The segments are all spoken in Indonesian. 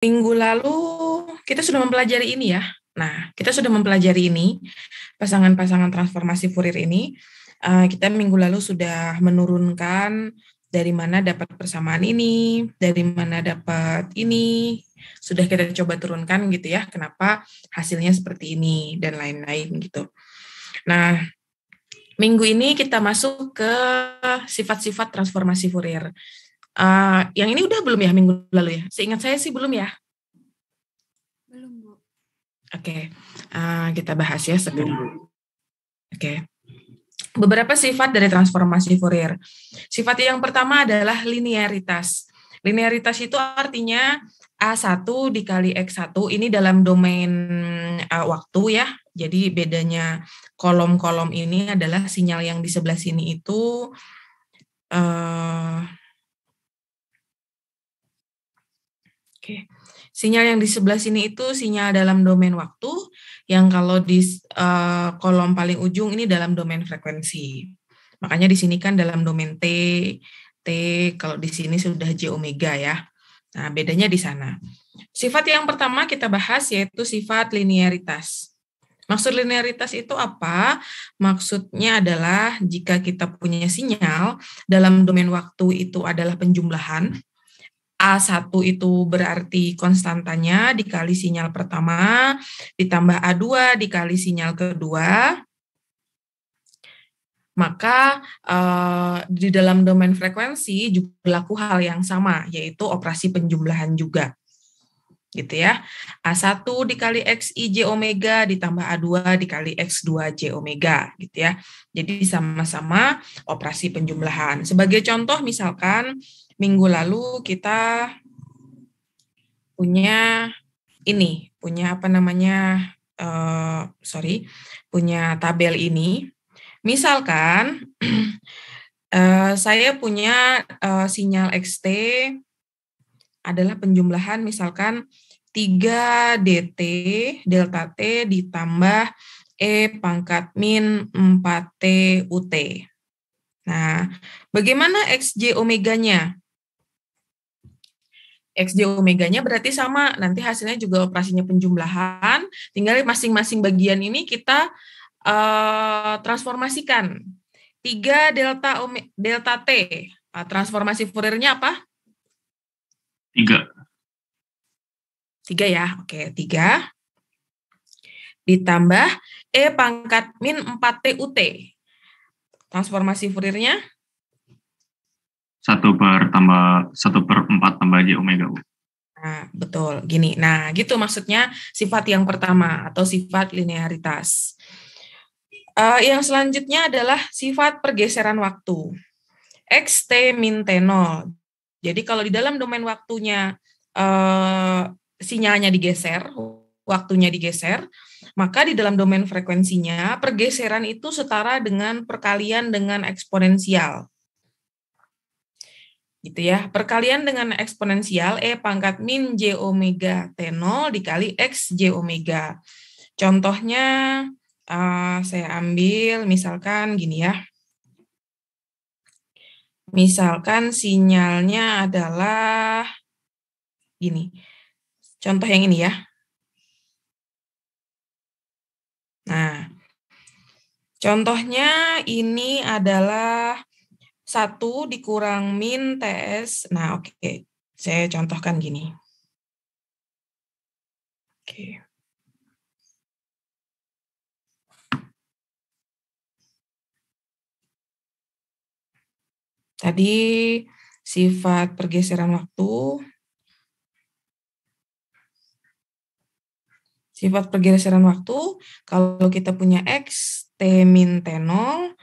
Minggu lalu kita sudah mempelajari ini ya. Nah, kita sudah mempelajari ini, pasangan-pasangan transformasi Fourier ini. Kita minggu lalu sudah menurunkan dari mana dapat persamaan ini, dari mana dapat ini. Sudah kita coba turunkan gitu ya, kenapa hasilnya seperti ini, dan lain-lain gitu. Nah, minggu ini kita masuk ke sifat-sifat transformasi Fourier. Yang ini udah belum ya minggu lalu ya? Seingat saya sih belum ya? Belum, Bu. Oke, kita bahas ya sekarang. Oke. Beberapa sifat dari transformasi Fourier. Sifat yang pertama adalah linearitas. Linearitas itu artinya A1 dikali X1, ini dalam domain waktu ya. Jadi bedanya kolom-kolom ini adalah sinyal yang di sebelah sini itu sinyal yang di sebelah sini itu sinyal dalam domain waktu, yang kalau di kolom paling ujung ini dalam domain frekuensi. Makanya di sini kan dalam domain T, kalau di sini sudah J omega ya. Nah, bedanya di sana. Sifat yang pertama kita bahas yaitu sifat linearitas. Maksud linearitas itu apa? Maksudnya adalah jika kita punya sinyal dalam domain waktu itu adalah penjumlahan, A1 itu berarti konstantanya dikali sinyal pertama, ditambah A2 dikali sinyal kedua, maka di dalam domain frekuensi juga berlaku hal yang sama, yaitu operasi penjumlahan juga. Gitu ya. A1 dikali XIJ omega ditambah A2 dikali X2J omega gitu ya. Jadi sama-sama operasi penjumlahan. Sebagai contoh misalkan minggu lalu kita punya ini, punya apa namanya, punya tabel ini. Misalkan saya punya sinyal XT adalah penjumlahan misalkan 3 DT delta T ditambah E pangkat min 4T UT. Nah, bagaimana XJ omeganya? XJ omeganya berarti sama, nanti hasilnya juga operasinya penjumlahan, tinggal masing-masing bagian ini kita transformasikan. 3 delta T, transformasi Fouriernya apa? 3. 3 ya, oke, 3. Ditambah E pangkat min 4T UT. Transformasi Fouriernya? 1/4 tambah J omega. Nah, betul, gini. Nah, gitu maksudnya sifat yang pertama atau sifat linearitas. Yang selanjutnya adalah sifat pergeseran waktu. XT min T0. Jadi kalau di dalam domain waktunya sinyalnya digeser, waktunya digeser, maka di dalam domain frekuensinya pergeseran itu setara dengan perkalian dengan eksponensial. Gitu ya, perkalian dengan eksponensial E pangkat min J omega T0 dikali X J omega. Contohnya saya ambil misalkan gini ya. Misalkan sinyalnya adalah gini. Contoh yang ini ya. Nah, contohnya ini adalah 1 dikurang min TS. Nah, oke. Saya contohkan gini. Oke. Tadi sifat pergeseran waktu. Sifat pergeseran waktu, kalau kita punya X, T min T0,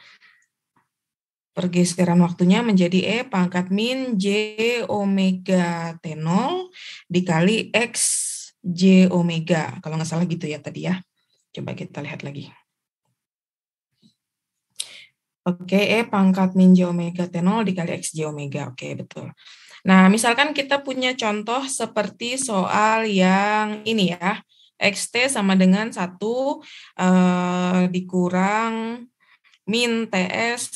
pergeseran waktunya menjadi E pangkat min J omega T0 dikali X J omega. Kalau nggak salah gitu ya tadi ya. Coba kita lihat lagi. Oke, E pangkat min J omega T0 dikali X J omega. Oke, betul. Nah, misalkan kita punya contoh seperti soal yang ini ya. XT sama dengan 1 dikurang min TS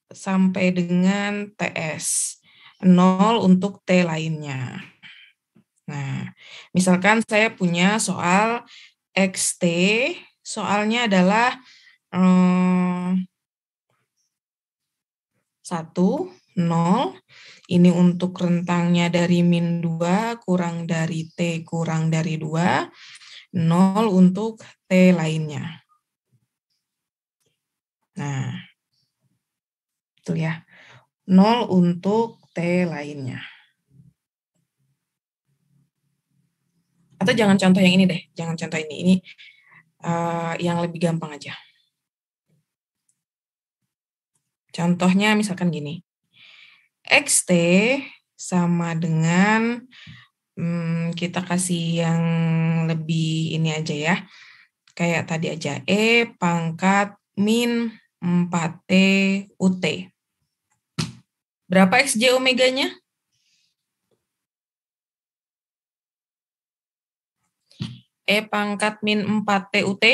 sampai dengan TS. 0 untuk T lainnya. Nah, misalkan saya punya soal XT, soalnya adalah 1, 0, ini untuk rentangnya dari min 2 kurang dari T kurang dari 2, 0 untuk T lainnya. Nah, itu ya, 0 untuk T lainnya. Atau jangan contoh yang ini deh, jangan contoh ini yang lebih gampang aja. Contohnya misalkan gini, XT sama dengan, kita kasih yang lebih ini aja ya, kayak tadi aja, E pangkat min 4T UT. Berapa XJ omeganya? E pangkat min 4T UT.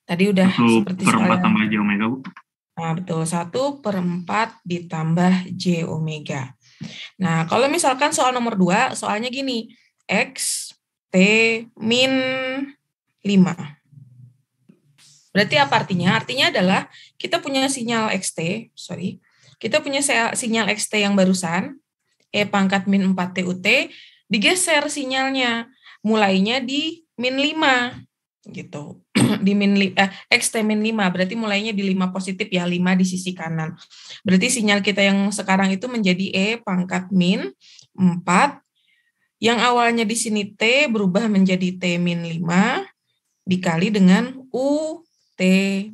Tadi udah 1 seperti per 4 soal tambah J omega, Bu. Nah, betul. 1/4 ditambah J omega. Nah, kalau misalkan soal nomor 2, soalnya gini, X, T, min 5. Berarti apa artinya? Artinya adalah kita punya sinyal XT, kita punya sinyal XT yang barusan, E pangkat min 4T UT, digeser sinyalnya, mulainya di min 5, gitu. Di XT min 5, berarti mulainya di 5 positif ya, 5 di sisi kanan. Berarti sinyal kita yang sekarang itu menjadi E pangkat min 4, yang awalnya di sini T berubah menjadi T min 5, dikali dengan U T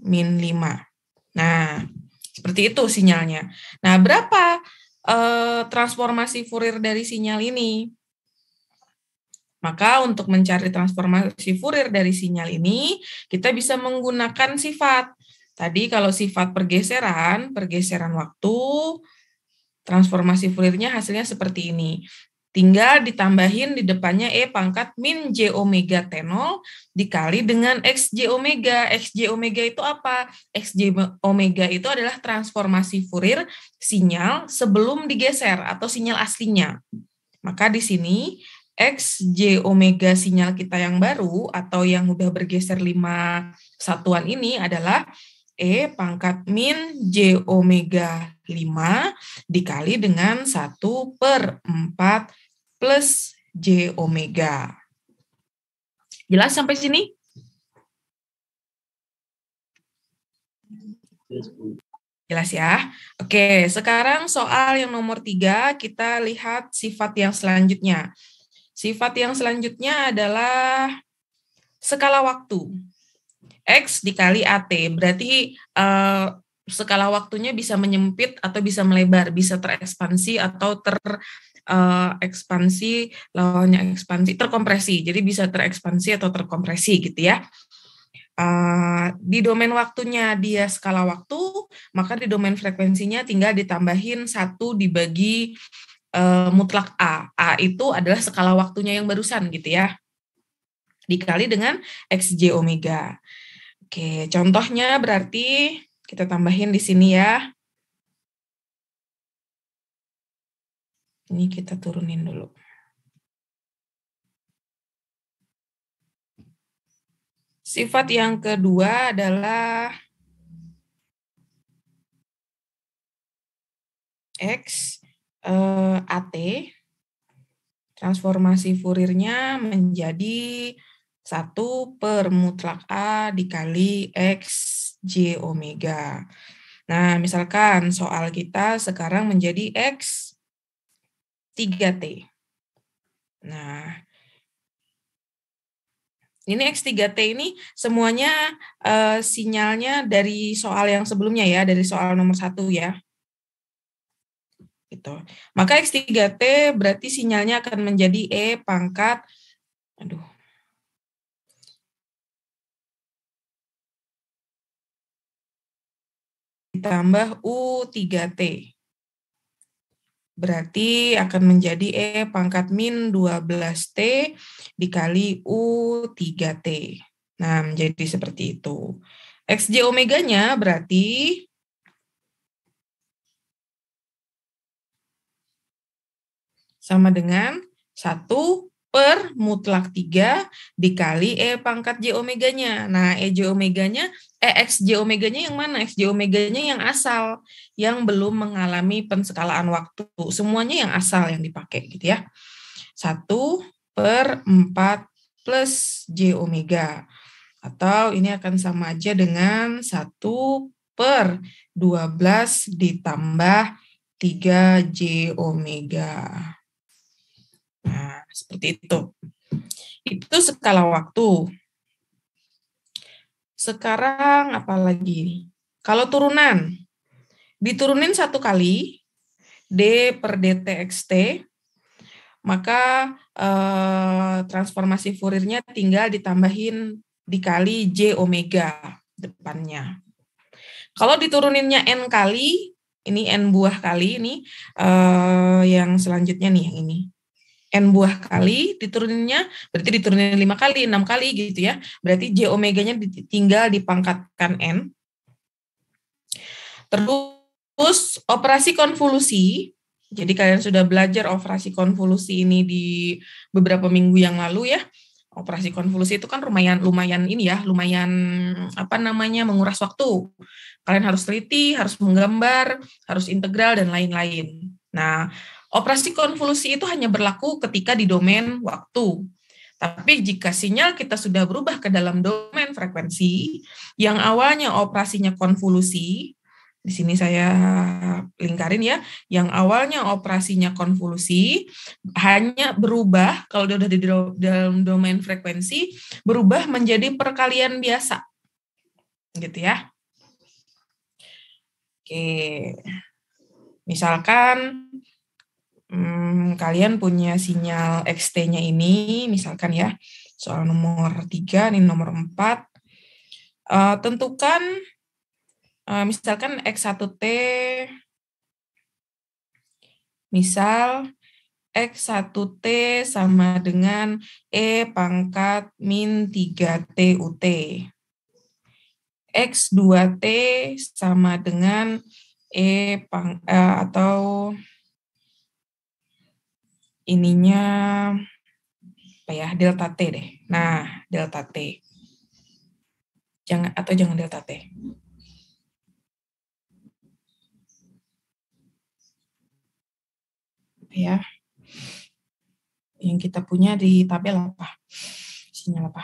min 5. Nah, seperti itu sinyalnya. Nah, berapa transformasi Fourier dari sinyal ini? Maka untuk mencari transformasi Fourier dari sinyal ini, kita bisa menggunakan sifat. Tadi kalau sifat pergeseran waktu, transformasi Fouriernya hasilnya seperti ini. Tinggal ditambahin di depannya E pangkat min J omega T0 dikali dengan XJ omega. XJ omega itu apa? XJ omega itu adalah transformasi Fourier sinyal sebelum digeser atau sinyal aslinya. Maka di sini XJ omega sinyal kita yang baru atau yang udah bergeser 5 satuan ini adalah E pangkat min J omega 5 dikali dengan 1/4 plus J omega. Jelas sampai sini? Jelas ya? Oke, sekarang soal yang nomor 3, kita lihat sifat yang selanjutnya. Sifat yang selanjutnya adalah skala waktu. X dikali AT, berarti skala waktunya bisa menyempit atau bisa melebar, bisa terekspansi atau ekspansi, lawannya ekspansi, terkompresi. Jadi bisa terekspansi atau terkompresi gitu ya. Di domain waktunya dia skala waktu, maka di domain frekuensinya tinggal ditambahin 1 dibagi mutlak A. A itu adalah skala waktunya yang barusan gitu ya. Dikali dengan XJ omega. Oke, contohnya berarti kita tambahin di sini ya. Ini kita turunin dulu. Sifat yang kedua adalah X AT. Transformasi Fouriernya menjadi 1 per mutlak A dikali XJ omega. Nah, misalkan soal kita sekarang menjadi X 3T. Nah, ini X3T ini semuanya sinyalnya dari soal yang sebelumnya ya, dari soal nomor 1 ya. Gitu. Maka X3T berarti sinyalnya akan menjadi E pangkat, ditambah U3T. Berarti akan menjadi E pangkat min 12T dikali U3T. Nah, menjadi seperti itu. XJ omeganya berarti sama dengan 1 per mutlak 3 dikali E pangkat J omeganya. Nah, X J omeganya yang mana? X J omeganya yang asal, yang belum mengalami penskalaan waktu. Semuanya yang asal yang dipakai gitu ya. 1 per 4 plus J omega. Atau ini akan sama aja dengan 1 per 12 ditambah 3J omega. Nah, seperti itu. Itu skala waktu. Sekarang apa lagi? Kalau turunan, diturunin 1 kali, D per DT XT, maka transformasi Fouriernya tinggal ditambahin dikali J omega depannya. Kalau dituruninnya N kali, ini N buah kali, ini yang selanjutnya nih, yang ini. N buah kali, dituruninnya, berarti diturunin 5 kali, 6 kali gitu ya. Berarti J omeganya tinggal dipangkatkan N. Terus operasi konvolusi, jadi kalian sudah belajar operasi konvolusi ini di beberapa minggu yang lalu ya. Operasi konvolusi itu kan lumayan ini ya, lumayan menguras waktu. Kalian harus teliti, harus menggambar, harus integral dan lain-lain. Nah, operasi konvolusi itu hanya berlaku ketika di domain waktu. Tapi jika sinyal kita sudah berubah ke dalam domain frekuensi, yang awalnya operasinya konvolusi, di sini saya lingkarin ya, yang awalnya operasinya konvolusi, hanya berubah, kalau udah di dalam domain frekuensi, berubah menjadi perkalian biasa. Gitu ya. Oke, misalkan kalian punya sinyal XT-nya ini, misalkan ya, soal nomor 3, ini nomor 4, tentukan misalkan X1T, misal X1T sama dengan E pangkat min 3T UT. X2T sama dengan atau ininya apa ya, delta T deh. Nah, delta T. Jangan delta T. Ya. Yang kita punya di tabel apa? Sinyal apa?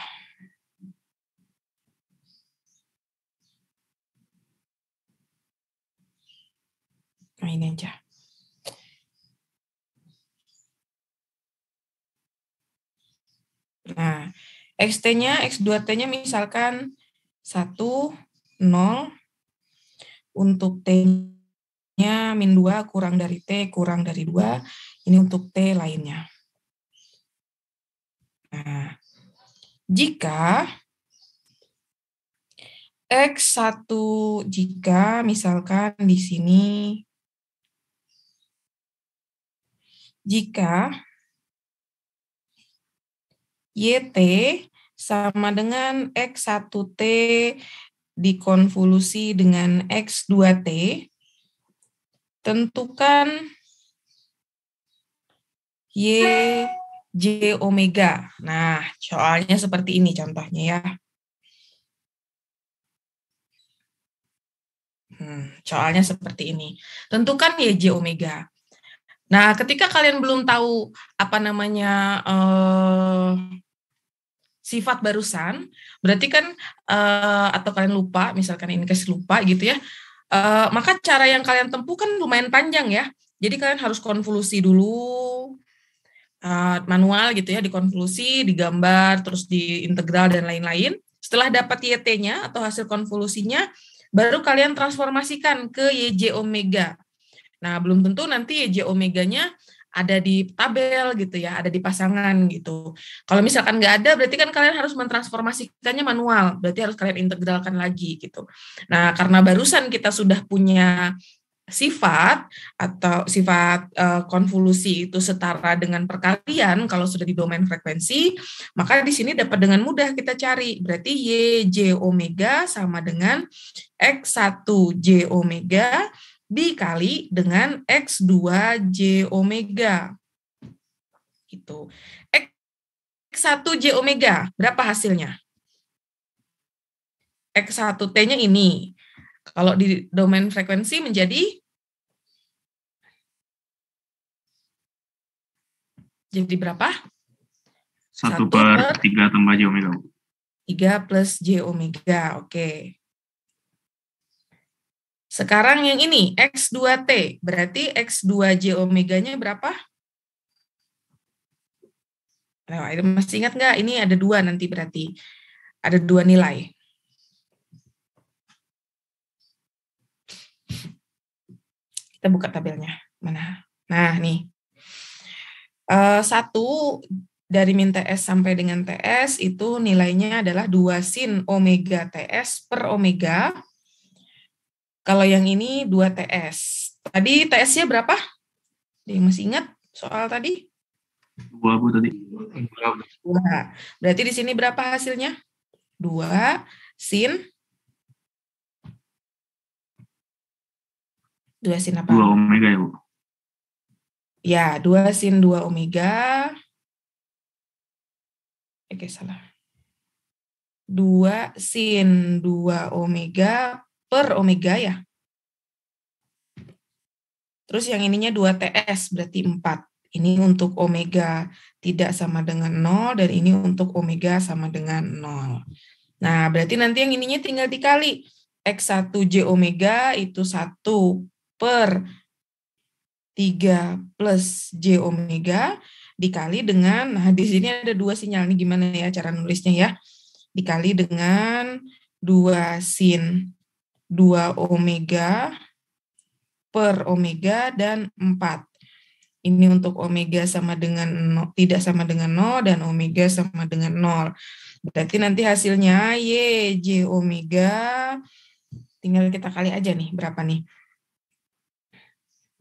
Nah, ini aja. Nah, XT-nya, X2T-nya misalkan 1, 0, untuk T-nya min 2 kurang dari T kurang dari 2, ini untuk T lainnya. Nah, jika X1, jika misalkan di sini, jika YT sama dengan X1T dikonvolusi dengan X2T, tentukan YJ omega. Nah, soalnya seperti ini contohnya ya. Soalnya seperti ini. Tentukan YJ omega. Nah, ketika kalian belum tahu sifat barusan, berarti kan atau kalian lupa, misalkan ini kasih lupa gitu ya, maka cara yang kalian tempuh kan lumayan panjang ya. Jadi kalian harus konvolusi dulu, manual gitu ya, dikonvolusi, digambar, terus diintegral dan lain-lain. Setelah dapat YT-nya atau hasil konvolusinya, baru kalian transformasikan ke YJ omega. Nah, belum tentu nanti YJ omeganya ada di tabel gitu ya, ada di pasangan gitu. Kalau misalkan nggak ada, berarti kan kalian harus mentransformasikannya manual, berarti harus kalian integralkan lagi gitu. Nah, karena barusan kita sudah punya sifat atau sifat konvolusi itu setara dengan perkalian kalau sudah di domain frekuensi, maka di sini dapat dengan mudah kita cari. Berarti YJ omega sama dengan X1J omega dikali dengan X2J omega. Gitu. X1J omega, berapa hasilnya? X1T-nya ini. Kalau di domain frekuensi menjadi berapa? 1 per 3 tambah J omega. 3 plus J omega, oke. Sekarang yang ini, X2T, berarti X2J omeganya berapa? Nah, masih ingat nggak? Ini ada 2 nanti berarti. Ada 2 nilai. Kita buka tabelnya. Mana? Nah, nih. 1 dari min TS sampai dengan TS itu nilainya adalah 2 sin omega TS per omega. Kalau yang ini 2 TS. Tadi TS-nya berapa? Ada yang masih ingat soal tadi? 2 Bu tadi. 2. Berarti di sini berapa hasilnya? 2 sin 2 sin apa? 2 omega ya Bu. Ya, 2 sin 2 omega. Oke, salah. 2 sin 2 omega per omega ya. Terus yang ininya 2 TS, berarti 4. Ini untuk omega tidak sama dengan 0, dan ini untuk omega sama dengan 0. Nah, berarti nanti yang ininya tinggal dikali. X1J omega itu 1 per 3 plus J omega dikali dengan, nah di sini ada 2 sinyal, nih gimana ya cara nulisnya ya. Dikali dengan 2 sin 2 omega per omega dan 4. Ini untuk omega sama dengan 0, tidak sama dengan 0, dan omega sama dengan 0. Berarti nanti hasilnya Y, J omega, tinggal kita kali aja nih, berapa nih?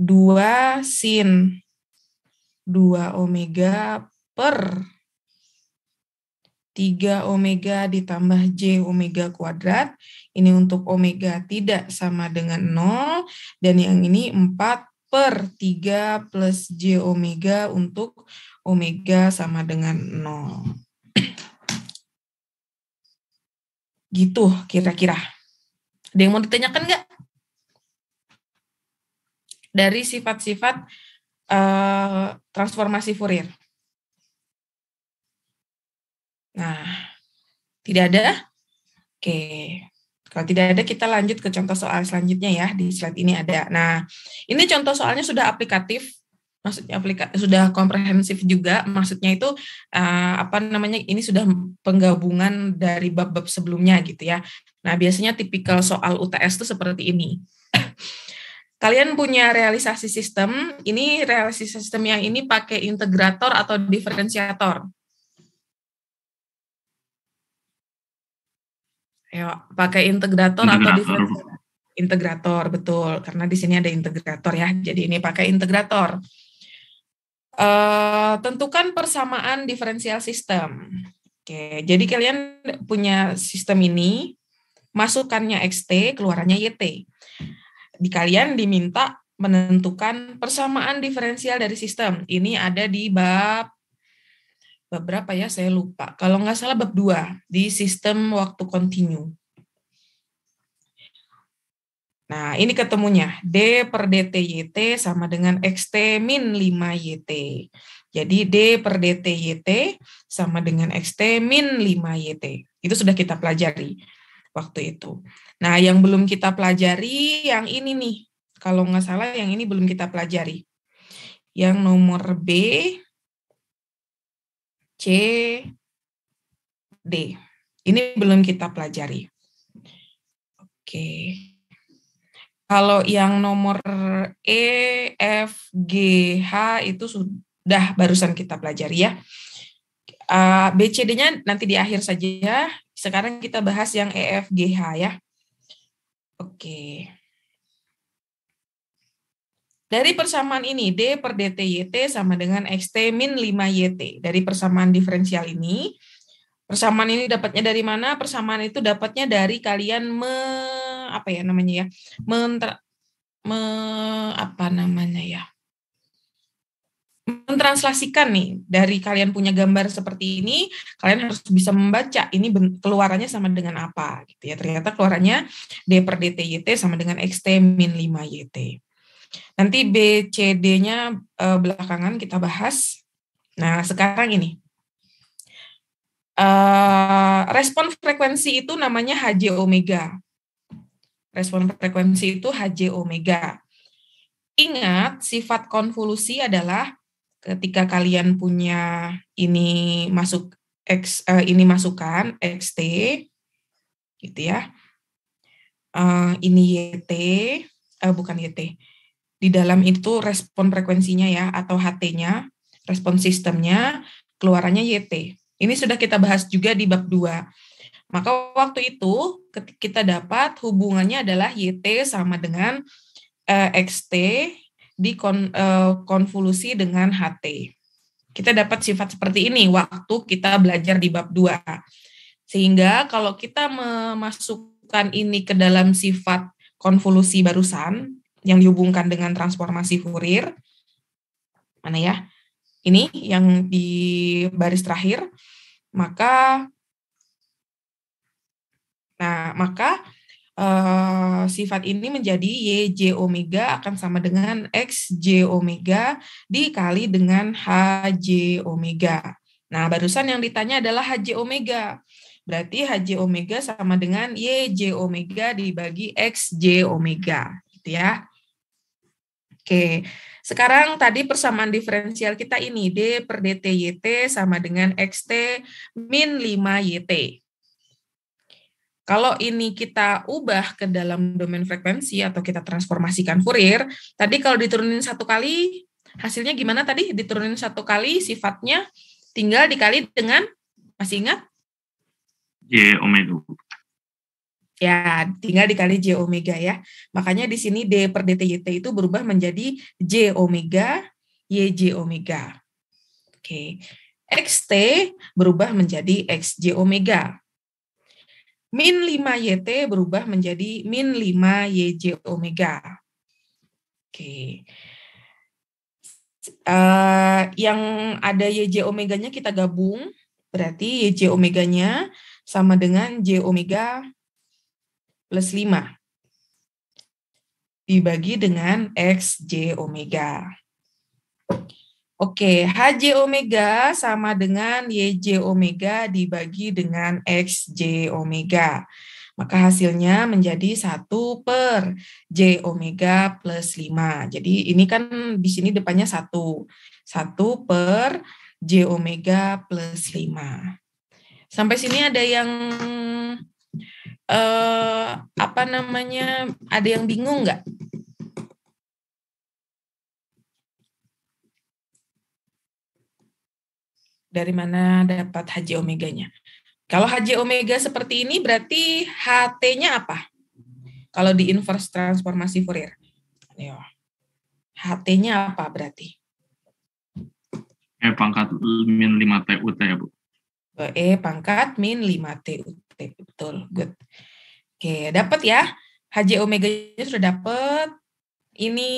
2 sin 2 omega per 3 omega ditambah J omega kuadrat. Ini untuk omega tidak sama dengan 0. Dan yang ini 4 per 3 plus J omega untuk omega sama dengan 0. Gitu kira-kira. Ada yang mau ditanyakan nggak? Dari sifat-sifat transformasi Fourier. Nah, tidak ada? Oke. Kalau tidak ada, kita lanjut ke contoh soal selanjutnya ya. Di slide ini ada. Nah, ini contoh soalnya sudah aplikatif, maksudnya sudah komprehensif juga. Maksudnya itu ini sudah penggabungan dari bab-bab sebelumnya gitu ya. Nah, biasanya tipikal soal UTS itu seperti ini. Kalian punya realisasi sistem. Ini realisasi sistem yang ini pakai integrator atau diferensiator. Ya, pakai integrator atau diferensiator? Integrator, betul. Karena di sini ada integrator ya. Jadi ini pakai integrator. Tentukan persamaan diferensial sistem. Oke, jadi kalian punya sistem ini, masukannya XT, keluarannya YT. Di kalian diminta menentukan persamaan diferensial dari sistem. Ini ada di bab berapa ya, saya lupa. Kalau nggak salah bab 2, di sistem waktu kontinu. Nah, ini ketemunya. D per DT YT sama dengan XT min 5 YT. Jadi D per DT YT sama dengan XT min 5 YT. Itu sudah kita pelajari waktu itu. Nah, yang belum kita pelajari yang ini nih. Kalau nggak salah yang ini belum kita pelajari. Yang nomor B, C, D. Ini belum kita pelajari. Oke. Kalau yang nomor E, F, G, H itu sudah barusan kita pelajari ya. B, C, D-nya nanti di akhir saja. Sekarang kita bahas yang E, F, G, H ya. Oke. Dari persamaan ini, D per DT YT sama dengan XT min 5 YT. Dari persamaan diferensial ini, persamaan ini dapatnya dari mana? Persamaan itu dapatnya dari kalian mentranslasikan nih, dari kalian punya gambar seperti ini, kalian harus bisa membaca ini keluarannya sama dengan apa gitu ya. Ternyata keluarannya D per DT YT sama dengan XT min 5 YT. Nanti B, C, D-nya belakangan kita bahas. Nah, sekarang ini. Respon frekuensi itu namanya Hj omega. Respon frekuensi itu Hj omega. Ingat, sifat konvolusi adalah ketika kalian punya ini ini masukan xt gitu ya. Ini yt bukan yt. Di dalam itu respon frekuensinya ya atau ht-nya, respon sistemnya keluarannya yt. Ini sudah kita bahas juga di bab 2. Maka waktu itu kita dapat hubungannya adalah yt sama dengan xt konvolusi dengan HT. Kita dapat sifat seperti ini waktu kita belajar di bab 2. Sehingga kalau kita memasukkan ini ke dalam sifat konvolusi barusan yang dihubungkan dengan transformasi Fourier, mana ya? Ini yang di baris terakhir, maka sifat ini menjadi YJ omega akan sama dengan XJ omega dikali dengan HJ omega. Nah, barusan yang ditanya adalah HJ omega. Berarti HJ omega sama dengan YJ omega dibagi XJ omega. Gitu ya. Oke, sekarang tadi persamaan diferensial kita ini, D per DT YT sama dengan XT min 5 YT. Kalau ini kita ubah ke dalam domain frekuensi atau kita transformasikan Fourier, tadi kalau diturunin 1 kali, hasilnya gimana tadi? Diturunin 1 kali, sifatnya tinggal dikali dengan, masih ingat? J omega. Ya, tinggal dikali J omega ya. Makanya di sini D per DT YT itu berubah menjadi J omega, YJ omega. Oke. XT berubah menjadi XJ omega. Min 5 YT berubah menjadi min 5 YJ omega. Oke. Yang ada YJ omeganya kita gabung, berarti YJ omeganya sama dengan J omega plus 5 dibagi dengan XJ omega. Oke, HJ omega sama dengan YJ omega dibagi dengan XJ omega. Maka hasilnya menjadi 1 per J omega plus 5. Jadi ini kan di sini depannya 1. 1 per J omega plus 5. Sampai sini ada yang ada yang bingung nggak? Dari mana dapat HJ omeganya? Kalau HJ omega seperti ini berarti HT-nya apa? Kalau di inverse transformasi Fourier. HT-nya apa berarti? E pangkat min 5 TUT ya, Bu. E pangkat min 5 TUT. Betul, good. Oke, dapat ya. HJ omeganya sudah dapat. Ini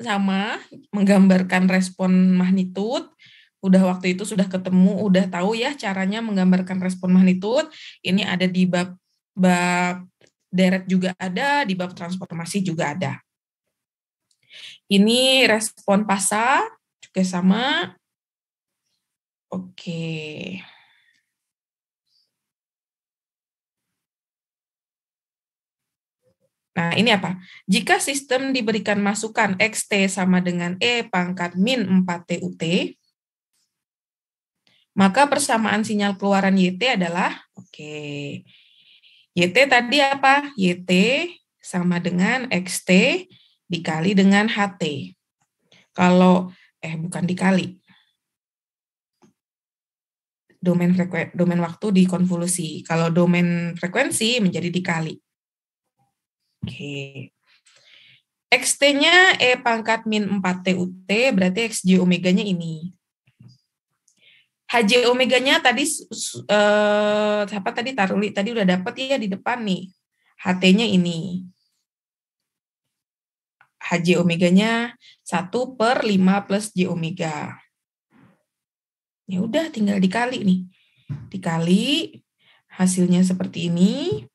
sama, menggambarkan respon magnitud. Udah waktu itu sudah ketemu, udah tahu ya caranya menggambarkan respon magnitud. Ini ada di bab deret juga ada, di bab transformasi juga ada. Ini respon pasa juga sama. Oke. Nah, ini apa? Jika sistem diberikan masukan XT sama dengan E pangkat min 4 TUT, maka persamaan sinyal keluaran YT adalah, YT tadi apa? YT sama dengan XT dikali dengan HT. Kalau, bukan dikali. Domain waktu dikonvolusi. Kalau domain frekuensi menjadi dikali. Oke. XT-nya E pangkat min 4 TUT, berarti XJ omeganya ini. HJ omeganya tadi tadi udah dapat ya di depan nih. HT-nya ini. HJ omeganya 1/5 plus J omega. Ya udah tinggal dikali nih. Dikali, hasilnya seperti ini.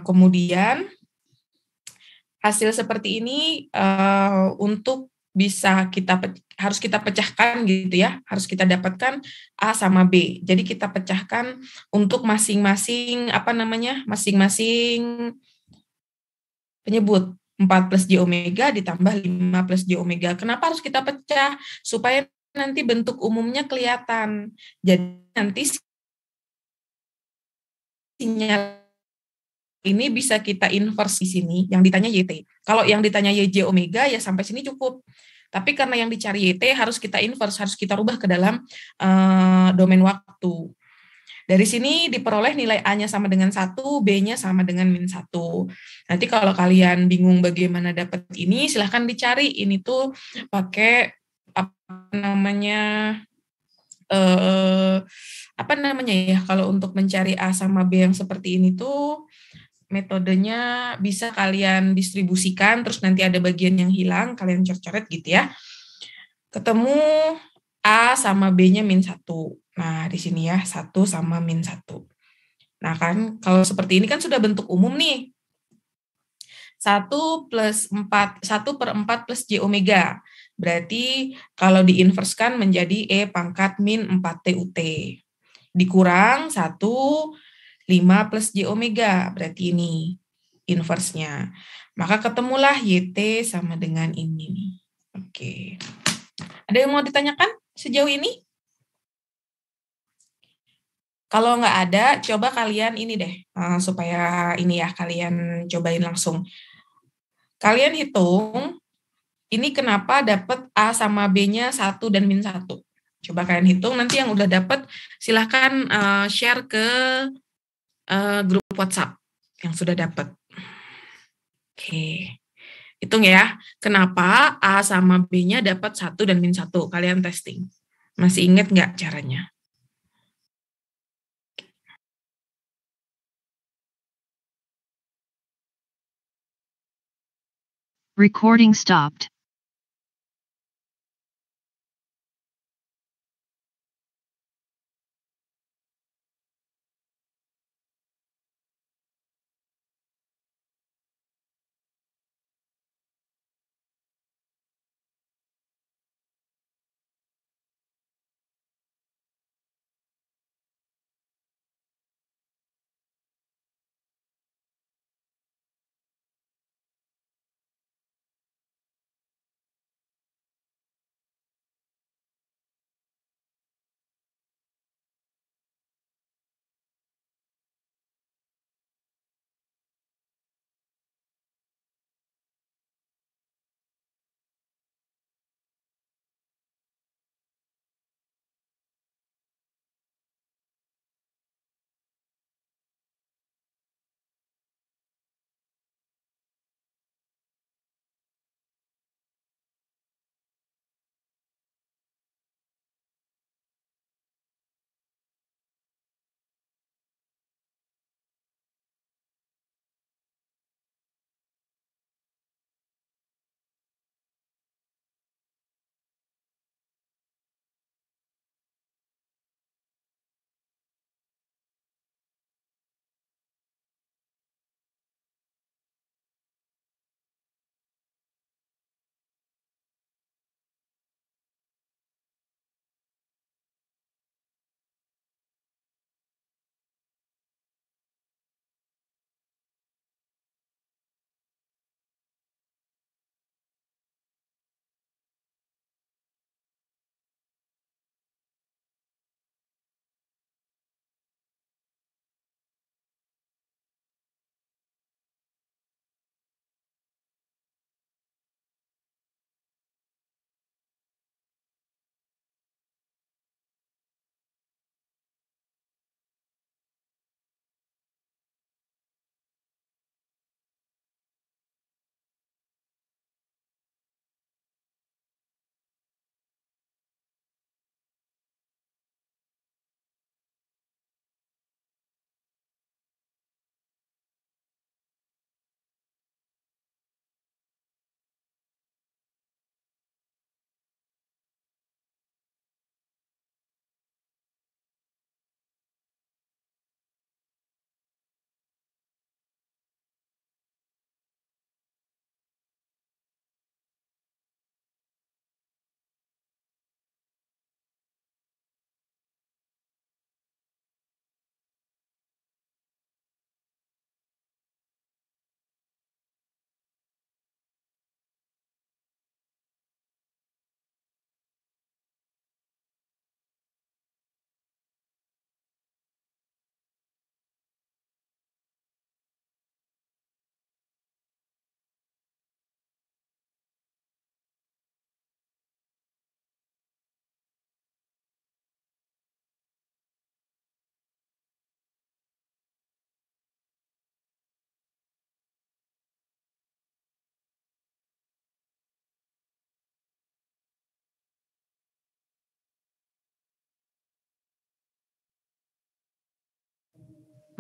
Kemudian hasil seperti ini untuk bisa harus kita pecahkan gitu ya, harus kita dapatkan A sama B. Jadi kita pecahkan untuk masing-masing masing-masing penyebut 4 plus J omega ditambah 5 plus J omega. Kenapa harus kita pecah? Supaya nanti bentuk umumnya kelihatan. Jadi nanti sinyal ini bisa kita inverse di sini, yang ditanya YT. Kalau yang ditanya YJ omega, ya sampai sini cukup. Tapi karena yang dicari YT, harus kita inverse, harus kita rubah ke dalam domain waktu. Dari sini diperoleh nilai A-nya sama dengan 1, B-nya sama dengan -1. Nanti kalau kalian bingung bagaimana dapat ini, silahkan dicari. Ini tuh pakai kalau untuk mencari A sama B yang seperti ini tuh metodenya bisa kalian distribusikan, terus nanti ada bagian yang hilang, kalian coret-coret gitu ya. Ketemu A sama B-nya -1. Nah, di sini ya, 1 sama -1. Nah, kan kalau seperti ini kan sudah bentuk umum nih. 1/4 plus J omega. Berarti kalau diinverskan menjadi E pangkat -4 TUT. Dikurang 5 plus J omega, berarti ini inversnya. Maka ketemulah YT sama dengan ini. Oke. Ada yang mau ditanyakan sejauh ini? Kalau nggak ada, coba kalian ini deh, supaya ini ya, kalian cobain langsung. Kalian hitung, ini kenapa dapat A sama B-nya 1 dan -1. Coba kalian hitung, nanti yang udah dapat silahkan share ke grup WhatsApp yang sudah dapat. Oke. Hitung ya, kenapa A sama B-nya dapat 1 dan -1. Kalian testing. Masih ingat nggak caranya? Recording stopped.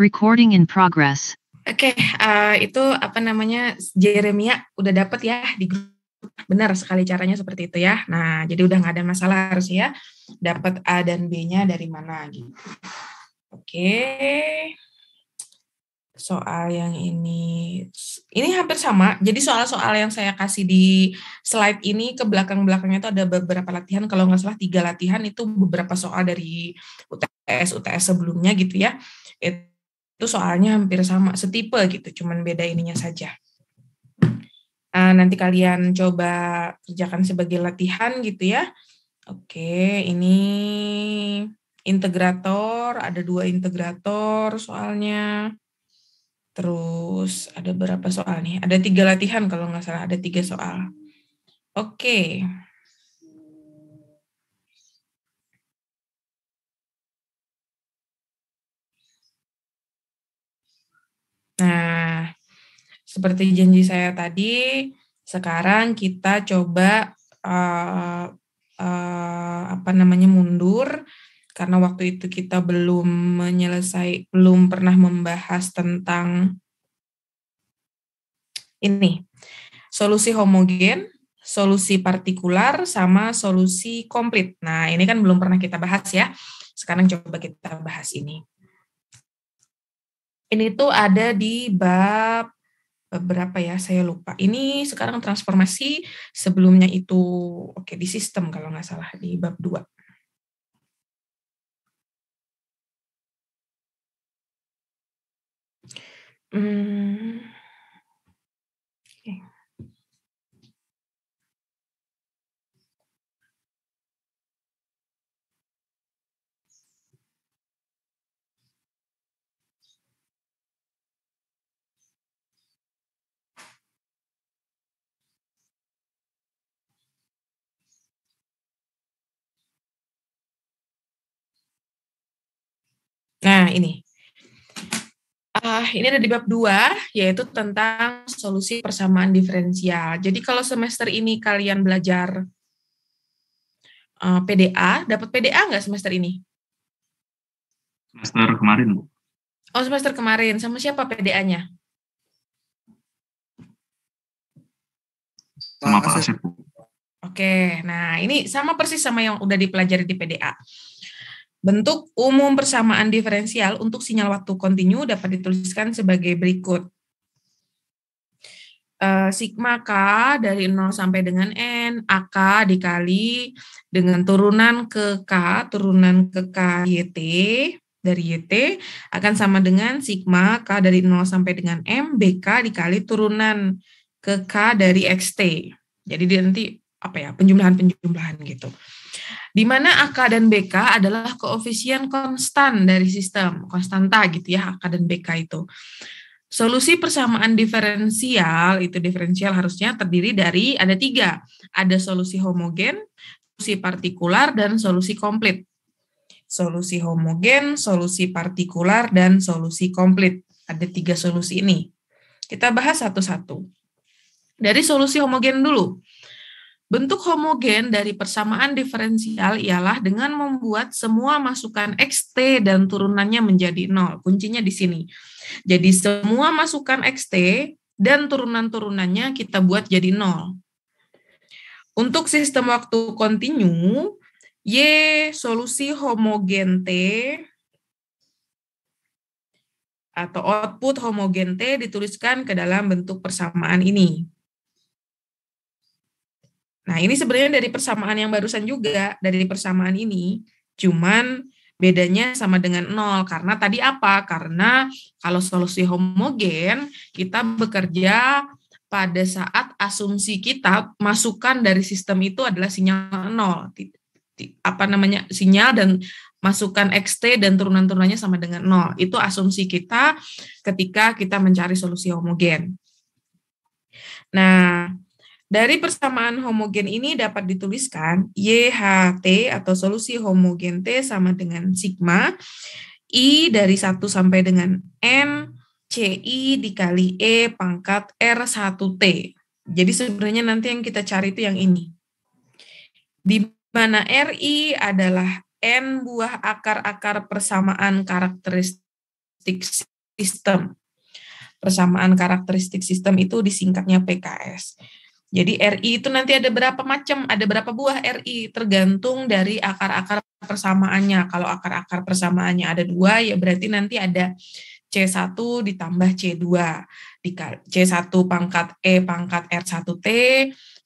Recording in progress. Oke, itu Jeremia udah dapat ya di grup. Benar sekali caranya seperti itu ya. Nah, jadi udah nggak ada masalah harus ya. Dapat A dan B-nya dari mana gitu. Oke. Soal yang ini hampir sama. Jadi soal-soal yang saya kasih di slide ini ke belakang-belakangnya itu ada beberapa latihan. Kalau nggak salah 3 latihan itu beberapa soal dari UTS sebelumnya gitu ya. Itu soalnya hampir sama, setipe gitu, cuman beda ininya saja. Nanti kalian coba kerjakan sebagai latihan gitu ya. Oke, ini integrator, ada 2 integrator soalnya. Terus ada berapa soal nih? Ada 3 latihan kalau nggak salah, ada 3 soal. Oke. Nah, seperti janji saya tadi, sekarang kita coba mundur karena waktu itu kita belum pernah membahas tentang ini, solusi homogen, solusi partikular, sama solusi komplit. Nah, ini kan belum pernah kita bahas ya. Sekarang coba kita bahas ini. Ini tuh ada di bab berapa ya, saya lupa. Ini sekarang transformasi, sebelumnya itu di sistem kalau nggak salah, di bab 2. Nah, ini ada di bab 2, yaitu tentang solusi persamaan diferensial. Jadi kalau semester ini kalian belajar PDA, dapat PDA nggak semester ini? Semester kemarin, Bu. Oh, semester kemarin. Sama siapa PDA-nya? Sama Pak Asep, Bu. Oke, nah ini sama persis sama yang udah dipelajari di PDA. Bentuk umum persamaan diferensial untuk sinyal waktu kontinu dapat dituliskan sebagai berikut. Sigma K dari 0 sampai dengan N, AK dikali dengan turunan ke K YT, dari YT, akan sama dengan sigma K dari 0 sampai dengan M, BK dikali turunan ke K dari XT. Jadi dia nanti penjumlahan gitu. Di mana AK dan BK adalah koefisien konstan dari sistem, konstanta gitu ya, AK dan BK itu. Solusi persamaan diferensial, itu diferensial harusnya terdiri dari, ada 3, ada solusi homogen, solusi partikular, dan solusi komplit. Solusi homogen, solusi partikular, dan solusi komplit. Ada 3 solusi ini. Kita bahas satu-satu. Dari solusi homogen dulu. Bentuk homogen dari persamaan diferensial ialah dengan membuat semua masukan XT dan turunannya menjadi 0. Kuncinya di sini. Jadi semua masukan XT dan turunan-turunannya kita buat jadi 0. Untuk sistem waktu kontinu, Y solusi homogen T atau output homogen T dituliskan ke dalam bentuk persamaan ini. Nah, ini sebenarnya dari persamaan yang barusan juga, dari persamaan ini, cuman bedanya sama dengan 0. Karena tadi apa? Karena kalau solusi homogen, kita bekerja pada saat asumsi kita masukan dari sistem itu adalah sinyal 0. Sinyal dan masukan XT dan turunan-turunannya sama dengan 0. Itu asumsi kita ketika kita mencari solusi homogen. Nah, dari persamaan homogen ini dapat dituliskan YHT atau solusi homogen T sama dengan sigma I dari 1 sampai dengan N CI dikali E pangkat R1T. Jadi sebenarnya nanti yang kita cari itu yang ini. Di mana RI adalah N buah akar-akar persamaan karakteristik sistem. Persamaan karakteristik sistem itu disingkatnya PKS. Jadi RI itu nanti ada berapa macam, ada berapa buah RI, tergantung dari akar-akar persamaannya. Kalau akar-akar persamaannya ada 2, ya berarti nanti ada C1 ditambah C2, C1 pangkat E pangkat R1T,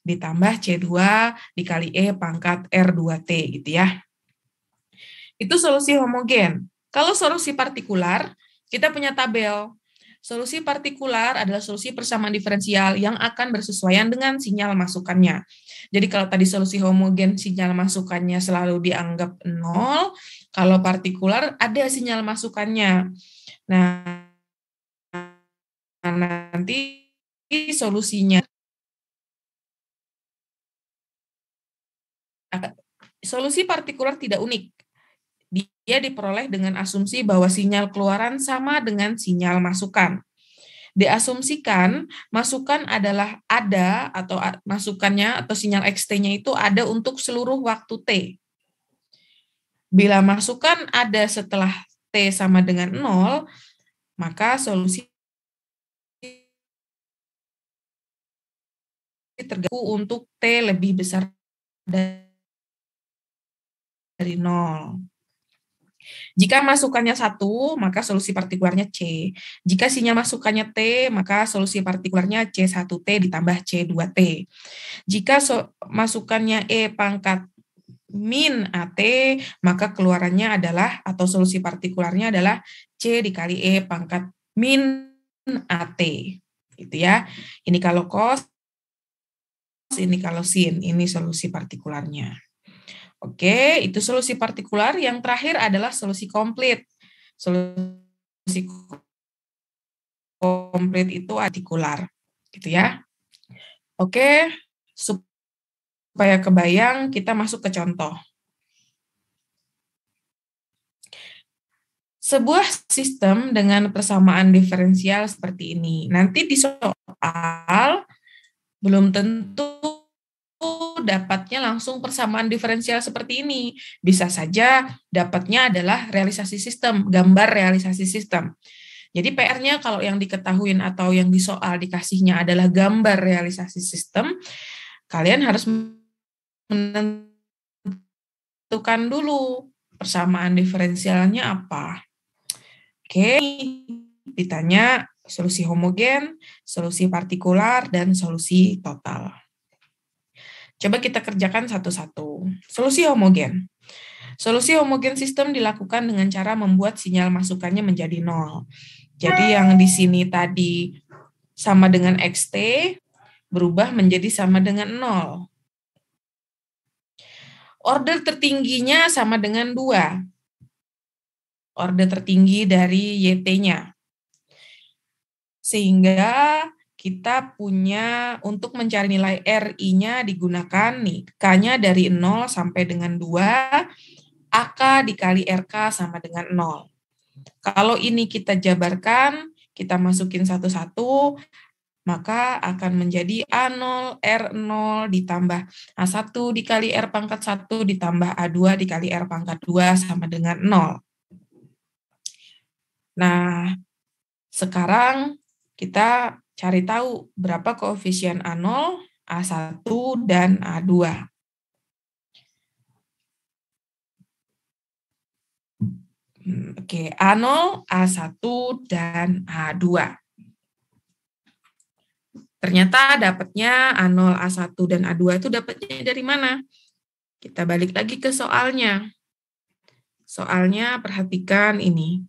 ditambah C2 dikali E pangkat R2T, gitu ya. Itu solusi homogen. Kalau solusi partikular, kita punya tabel. Solusi partikular adalah solusi persamaan diferensial yang akan bersesuaian dengan sinyal masukannya. Jadi kalau tadi solusi homogen sinyal masukannya selalu dianggap 0, kalau partikular ada sinyal masukannya. Nah, nanti solusinya solusi partikular tidak unik. Dia diperoleh dengan asumsi bahwa sinyal keluaran sama dengan sinyal masukan. Diasumsikan masukan adalah ada atau masukannya atau sinyal XT-nya itu ada untuk seluruh waktu T. Bila masukan ada setelah T sama dengan 0, maka solusi terganggu untuk T lebih besar dari 0. Jika masukannya 1, maka solusi partikularnya C. Jika sinyal masukannya T, maka solusi partikularnya C1T ditambah C2T. Jika masukannya E pangkat min AT, maka keluarannya adalah, atau solusi partikularnya adalah C dikali E pangkat min AT. Gitu ya. Ini kalau cos, ini kalau sin, ini solusi partikularnya. Oke, itu solusi partikular. Yang terakhir adalah solusi komplit. Solusi komplit itu partikular, gitu ya. Oke, supaya kebayang, kita masuk ke contoh. Sebuah sistem dengan persamaan diferensial seperti ini. Nanti di soal belum tentu dapatnya langsung persamaan diferensial seperti ini. Bisa saja dapatnya adalah realisasi sistem, gambar realisasi sistem. Jadi PR-nya kalau yang diketahuin atau yang di soal dikasihnya adalah gambar realisasi sistem, kalian harus menentukan dulu persamaan diferensialnya apa. Oke, ditanya solusi homogen, solusi partikular, dan solusi total. Coba kita kerjakan satu-satu. Solusi homogen. Solusi homogen sistem dilakukan dengan cara membuat sinyal masukannya menjadi 0. Jadi yang di sini tadi sama dengan XT, berubah menjadi sama dengan 0. Order tertingginya sama dengan 2. Order tertinggi dari YT-nya. Sehingga kita punya untuk mencari nilai RI-nya digunakan nih, K-nya dari 0 sampai dengan 2, AK dikali RK sama dengan 0. Kalau ini kita jabarkan, kita masukin satu-satu, maka akan menjadi A0, R0 ditambah A1 dikali R pangkat 1 ditambah A2 dikali R pangkat 2 sama dengan 0. Nah, sekarang kita cari tahu berapa koefisien A0, A1, dan A2. Oke, A0, A1, dan A2. Ternyata dapatnya A0, A1, dan A2 itu dapatnya dari mana? Kita balik lagi ke soalnya. Soalnya perhatikan ini.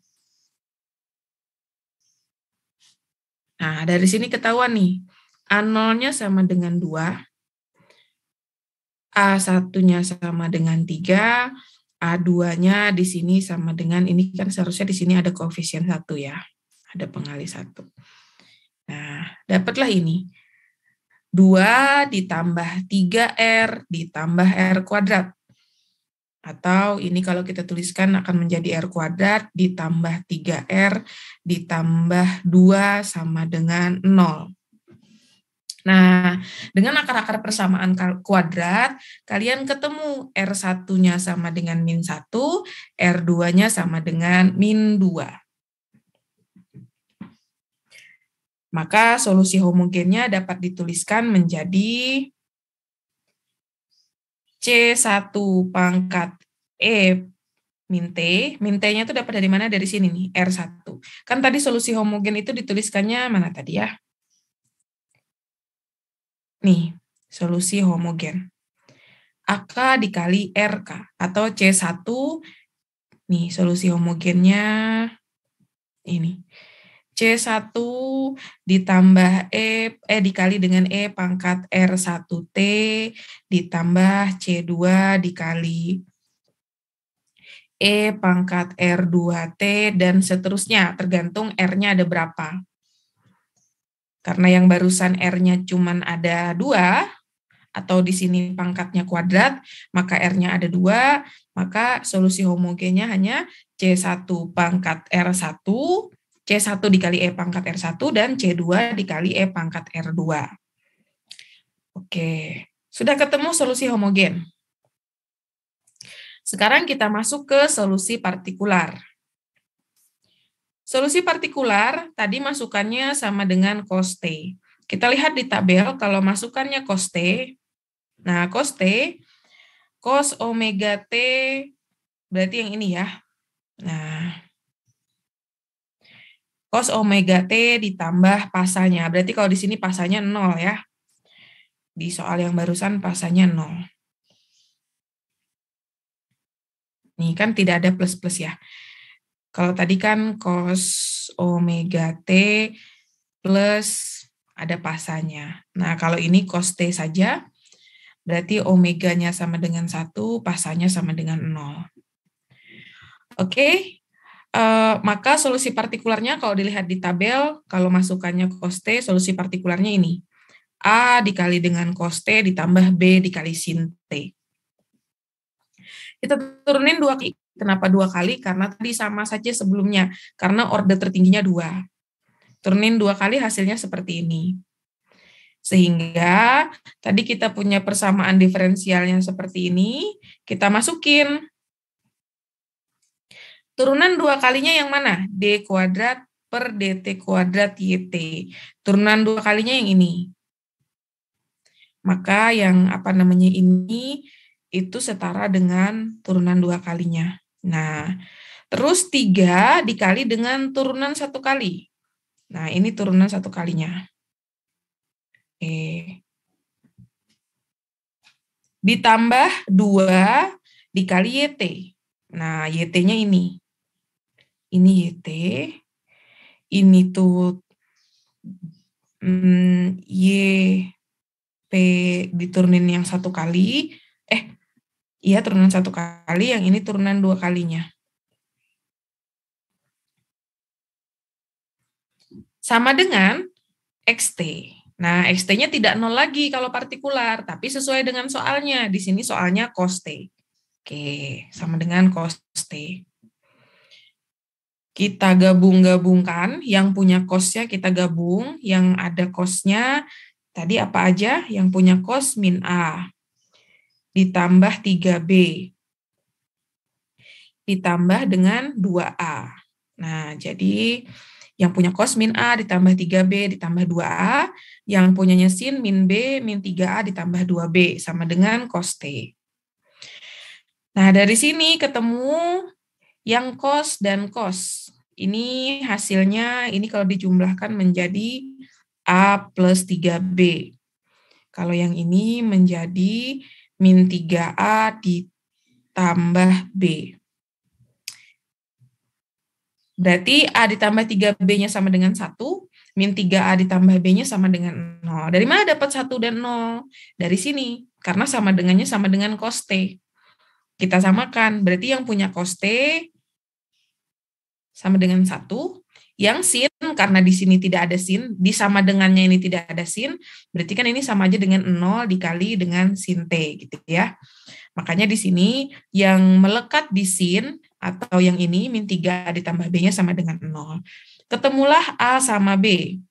Nah, dari sini ketahuan nih, A0-nya sama dengan 2, A1-nya sama dengan 3, A2-nya di sini sama dengan, ini kan seharusnya di sini ada koefisien 1 ya, ada pengalih 1. Nah, dapatlah ini, 2 ditambah 3R ditambah R kuadrat. Atau ini kalau kita tuliskan akan menjadi R kuadrat ditambah 3R ditambah 2 sama dengan 0. Nah, dengan akar-akar persamaan kuadrat, kalian ketemu R1-nya sama dengan min 1, R2-nya sama dengan min 2. Maka solusi homogennya dapat dituliskan menjadi C1 pangkat E min T. Min T-nya itu dapat dari mana? Dari sini nih, R1. Kan tadi solusi homogen itu dituliskannya mana tadi ya? Nih, solusi homogen. AK dikali RK, atau C1, nih solusi homogennya ini. C1 ditambah dikali dengan E pangkat R1T ditambah C2 dikali E pangkat R2T dan seterusnya, tergantung R-nya ada berapa. Karena yang barusan R-nya cuma ada 2, atau di sini pangkatnya kuadrat, maka R-nya ada 2, maka solusi homogennya hanya C1 pangkat R1, C1 dikali E pangkat R1, dan C2 dikali E pangkat R2. Oke, sudah ketemu solusi homogen. Sekarang kita masuk ke solusi partikular. Solusi partikular, tadi masukannya sama dengan cos T. Kita lihat di tabel, kalau masukannya cos T, nah cos T, cos omega T, berarti yang ini ya. Nah, cos omega T ditambah pasanya. Berarti kalau di sini pasanya 0 ya. Di soal yang barusan pasanya 0. Nih kan tidak ada plus-plus ya. Kalau tadi kan cos omega T plus ada pasanya. Nah kalau ini cos T saja, berarti omeganya sama dengan 1, pasanya sama dengan 0. Oke. Maka solusi partikularnya kalau dilihat di tabel, kalau masukannya cos T, solusi partikularnya ini. A dikali dengan cos T ditambah B dikali sin T. Kita turunin 2 kali. Kenapa 2 kali? Karena tadi sama saja sebelumnya. Karena order tertingginya 2. Turunin 2 kali hasilnya seperti ini. Sehingga tadi kita punya persamaan diferensialnya seperti ini. Kita masukin. Turunan 2 kalinya yang mana? D kuadrat per DT kuadrat YT. Turunan 2 kalinya yang ini. Maka yang ini itu setara dengan turunan 2 kalinya. Nah, terus 3 dikali dengan turunan 1 kali. Nah, ini turunan 1 kalinya. Oke. Ditambah 2 dikali YT. Nah, YT-nya ini. Ini YT, ini tuh YP diturunin yang 1 kali, iya turunan 1 kali, yang ini turunan 2 kalinya. Sama dengan XT. Nah, XT-nya tidak 0 lagi kalau partikular, tapi sesuai dengan soalnya. Di sini soalnya cos T. Oke, sama dengan cos T. Kita gabung-gabungkan, yang punya cos-nya kita gabung, yang ada cos-nya, tadi apa aja? Yang punya cos min A, ditambah 3B, ditambah dengan 2A. Nah, jadi yang punya cos min A ditambah 3B ditambah 2A, yang punyanya sin min B min 3A ditambah 2B, sama dengan cos T. Nah, dari sini ketemu yang cos dan cos. Ini hasilnya, ini kalau dijumlahkan menjadi A plus 3B. Kalau yang ini menjadi min 3A ditambah B. Berarti A ditambah 3B-nya sama dengan 1, min 3A ditambah B-nya sama dengan 0. Dari mana dapat 1 dan 0? Dari sini, karena sama dengannya sama dengan cos T. Kita samakan, berarti yang punya cos T sama dengan 1, yang sin, karena di sini tidak ada sin, di sama dengannya ini tidak ada sin, berarti kan ini sama aja dengan 0 dikali dengan sin T, gitu ya. Makanya di sini yang melekat di sin, atau yang ini, min 3 ditambah B-nya sama dengan 0. Ketemulah A sama B.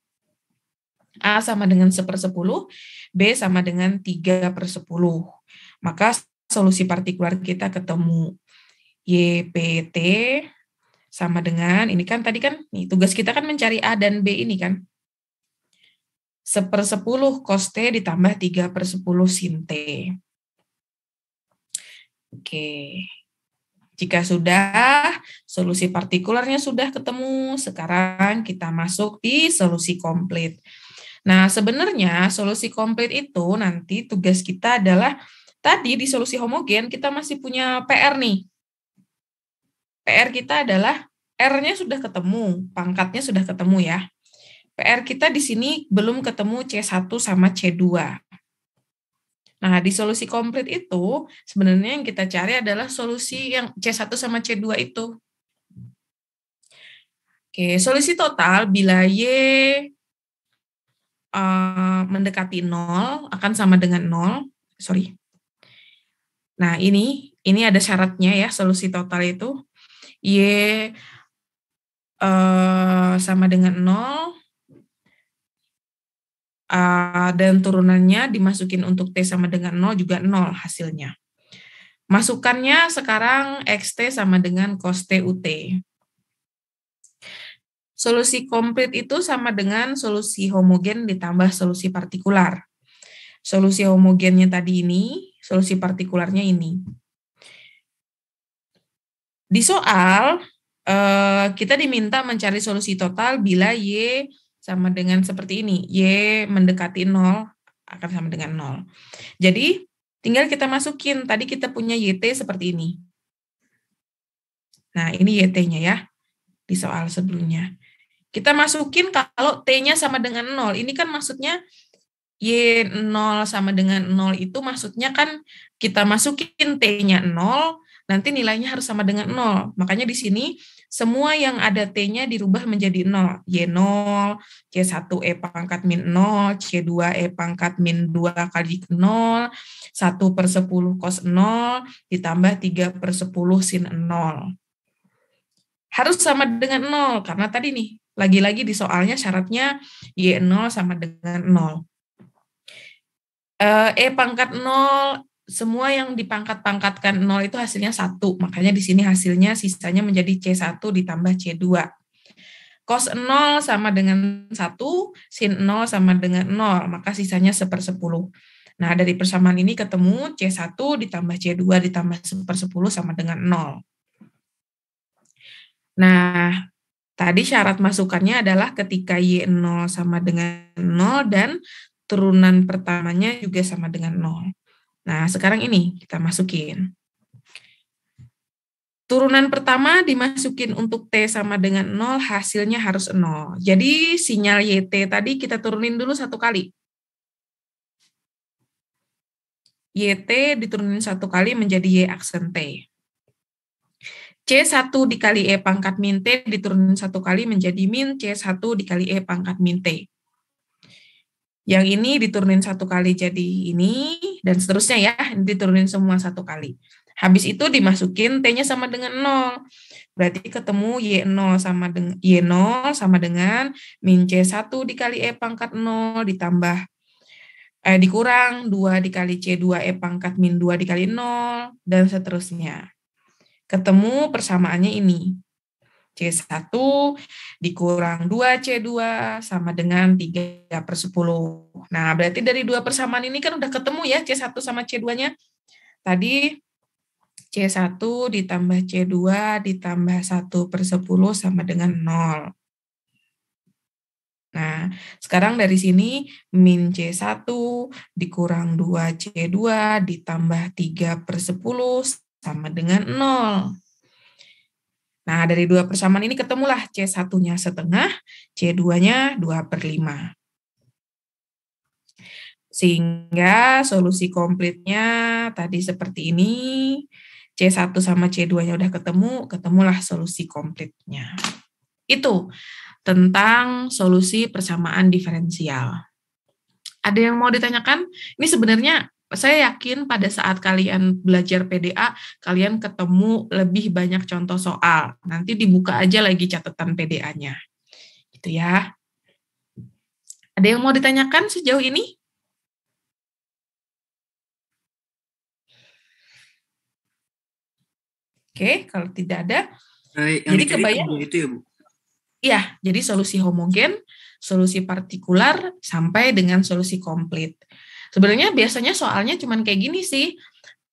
A sama dengan 1/10, B sama dengan 3/10. Maka solusi partikular kita ketemu YPT sama dengan, ini kan tadi kan, nih tugas kita kan mencari A dan B ini kan. 1/10 cos T ditambah 3/10 sin T. Oke. Jika sudah, solusi partikularnya sudah ketemu, sekarang kita masuk di solusi komplit. Nah, sebenarnya solusi komplit itu nanti tugas kita adalah, tadi di solusi homogen kita masih punya PR nih. PR kita adalah R-nya sudah ketemu, pangkatnya sudah ketemu ya. PR kita di sini belum ketemu C1 sama C2. Nah, di solusi komplit itu, sebenarnya yang kita cari adalah solusi yang C1 sama C2 itu. Oke, solusi total bila Y mendekati 0 akan sama dengan 0. Sorry. Nah, ini ada syaratnya ya, solusi total itu. Y sama dengan 0, dan turunannya dimasukin untuk T sama dengan 0 juga 0 hasilnya. Masukannya sekarang XT sama dengan cos T UT. Solusi komplit itu sama dengan solusi homogen ditambah solusi partikular. Solusi homogennya tadi ini, solusi partikularnya ini. Di soal, kita diminta mencari solusi total bila Y sama dengan seperti ini. Y mendekati 0 akan sama dengan 0. Jadi, tinggal kita masukin. Tadi kita punya YT seperti ini. Nah, ini YT-nya ya, di soal sebelumnya. Kita masukin kalau T-nya sama dengan 0. Ini kan maksudnya Y0 sama dengan 0 itu maksudnya kan kita masukin T-nya 0, nanti nilainya harus sama dengan 0. Makanya di sini semua yang ada T-nya dirubah menjadi 0. Y0, C1E pangkat min 0, C2E pangkat min 2 kali 0, 1/10 cos 0, ditambah 3/10 sin 0. Harus sama dengan 0, karena tadi nih, lagi-lagi di soalnya syaratnya Y0 sama dengan 0. E pangkat 0, semua yang dipangkat-pangkatkan 0 itu hasilnya 1. Makanya di sini hasilnya sisanya menjadi C1 ditambah C2. Cos 0 sama dengan 1, sin 0 sama dengan 0, maka sisanya 1/10. Nah, dari persamaan ini ketemu C1 ditambah C2 ditambah 1/10 sama dengan 0. Nah, tadi syarat masukannya adalah ketika Y0 sama dengan 0 dan turunan pertamanya juga sama dengan 0. Nah, sekarang ini kita masukin. Turunan pertama dimasukin untuk T sama dengan 0, hasilnya harus 0. Jadi, sinyal YT tadi kita turunin dulu 1 kali. YT diturunin 1 kali menjadi Y aksen T. C1 dikali E pangkat min T diturunin 1 kali menjadi min C1 dikali E pangkat min T. Yang ini diturunin 1 kali jadi ini, dan seterusnya ya, diturunin semua 1 kali. Habis itu dimasukin T-nya sama dengan 0. Berarti ketemu Y0 sama dengan min C1 dikali E pangkat 0 ditambah dikurang 2 dikali C2 E pangkat min 2 dikali 0, dan seterusnya. Ketemu persamaannya ini. C1 dikurang 2C2 sama dengan 3/10. Nah, berarti dari dua persamaan ini kan udah ketemu ya C1 sama C2-nya. Tadi C1 ditambah C2 ditambah 1/10 sama dengan 0. Nah, sekarang dari sini min C1 dikurang 2C2 ditambah 3/10 sama dengan 0. Nah, dari dua persamaan ini ketemulah C1-nya setengah, C2-nya 2/5. Sehingga solusi komplitnya tadi seperti ini, C1 sama C2-nya udah ketemu, ketemulah solusi komplitnya. Itu tentang solusi persamaan diferensial. Ada yang mau ditanyakan? Ini sebenarnya saya yakin pada saat kalian belajar PDA, kalian ketemu lebih banyak contoh soal. Nanti dibuka aja lagi catatan PDA-nya. Gitu ya. Ada yang mau ditanyakan sejauh ini? Oke, kalau tidak ada. Yang Jadi dicari kebayang itu ya, Bu? Iya, jadi solusi homogen, solusi partikular, sampai dengan solusi komplit. Sebenarnya biasanya soalnya cuman kayak gini sih.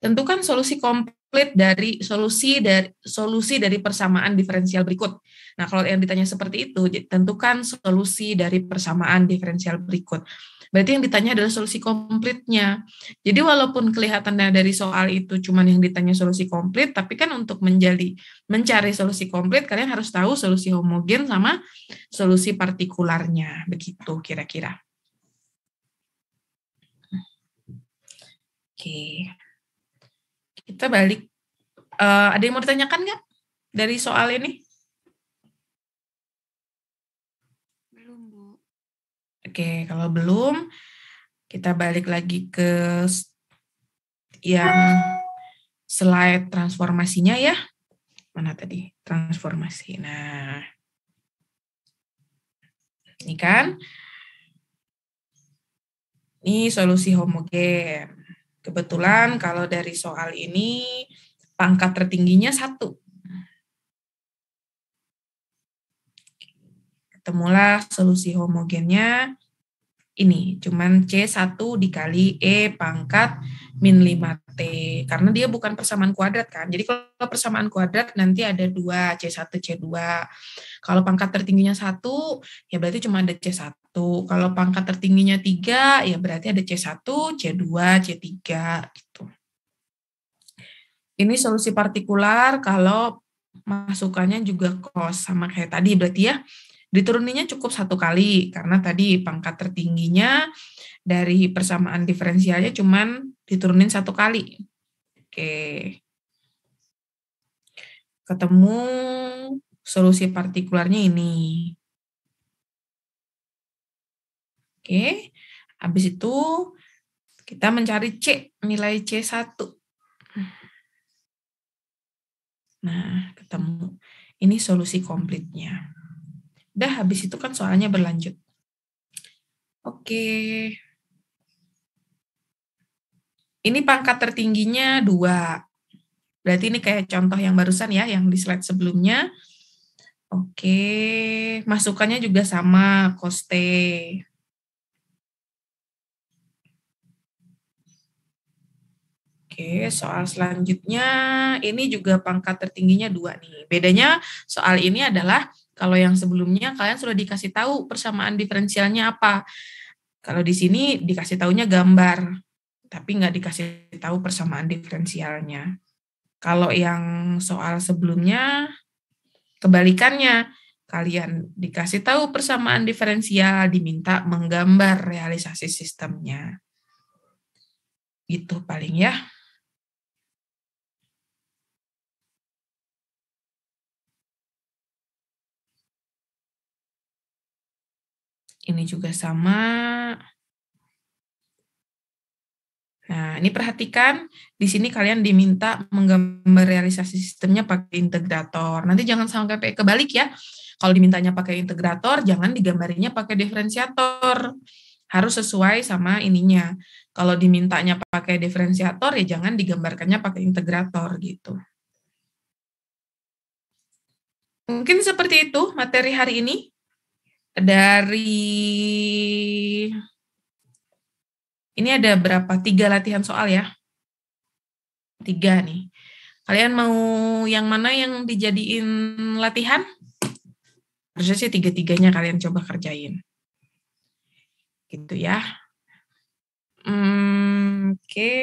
Tentukan solusi komplit dari solusi dari persamaan diferensial berikut. Nah, kalau yang ditanya seperti itu, tentukan solusi dari persamaan diferensial berikut. Berarti yang ditanya adalah solusi komplitnya. Jadi walaupun kelihatannya dari soal itu cuman yang ditanya solusi komplit, tapi kan untuk mencari solusi komplit, kalian harus tahu solusi homogen sama solusi partikularnya. Begitu kira-kira. Oke. Kita balik. Ada yang mau ditanyakan nggak dari soal ini? Belum, Bu. Oke, kalau belum, kita balik lagi ke yang slide transformasinya ya. Mana tadi? Transformasi. Nah, ini kan. Ini solusi homogen. Kebetulan kalau dari soal ini, pangkat tertingginya 1. Ketemulah solusi homogennya ini, cuman C1 dikali E pangkat min 5T. Karena dia bukan persamaan kuadrat kan. Jadi kalau persamaan kuadrat nanti ada 2, C1, C2. Kalau pangkat tertingginya 1, ya berarti cuma ada C1. Kalau pangkat tertingginya 3, ya berarti ada C1, C2, C3 gitu. Ini solusi partikular kalau masukannya juga cos sama kayak tadi berarti ya. Dituruninnya cukup 1 kali, karena tadi pangkat tertingginya dari persamaan diferensialnya cuman diturunin 1 kali. Oke. Ketemu solusi partikularnya ini. Oke. Habis itu kita mencari C, nilai C1. Nah, ketemu. Ini solusi komplitnya. Udah, habis itu kan soalnya berlanjut. Oke. Ini pangkat tertingginya 2. Berarti ini kayak contoh yang barusan ya, yang di slide sebelumnya. Oke, masukannya juga sama, cos T. Oke, soal selanjutnya, ini juga pangkat tertingginya 2 nih. Bedanya soal ini adalah, kalau yang sebelumnya kalian sudah dikasih tahu persamaan diferensialnya apa. Kalau di sini dikasih tahunya gambar, tapi nggak dikasih tahu persamaan diferensialnya. Kalau yang soal sebelumnya, kebalikannya, kalian dikasih tahu persamaan diferensial, diminta menggambar realisasi sistemnya. Gitu paling ya. Ini juga sama. Nah, ini perhatikan, di sini kalian diminta menggambar realisasi sistemnya pakai integrator. Nanti jangan sampai kebalik ya. Kalau dimintanya pakai integrator, jangan digambarinya pakai diferensiator. Harus sesuai sama ininya. Kalau dimintanya pakai diferensiator, ya jangan digambarkannya pakai integrator gitu. Mungkin seperti itu materi hari ini. Ini ada berapa? 3 latihan soal ya. 3 nih. Kalian mau yang mana yang dijadiin latihan? Harusnya sih 3-3-nya kalian coba kerjain. Gitu ya. Oke.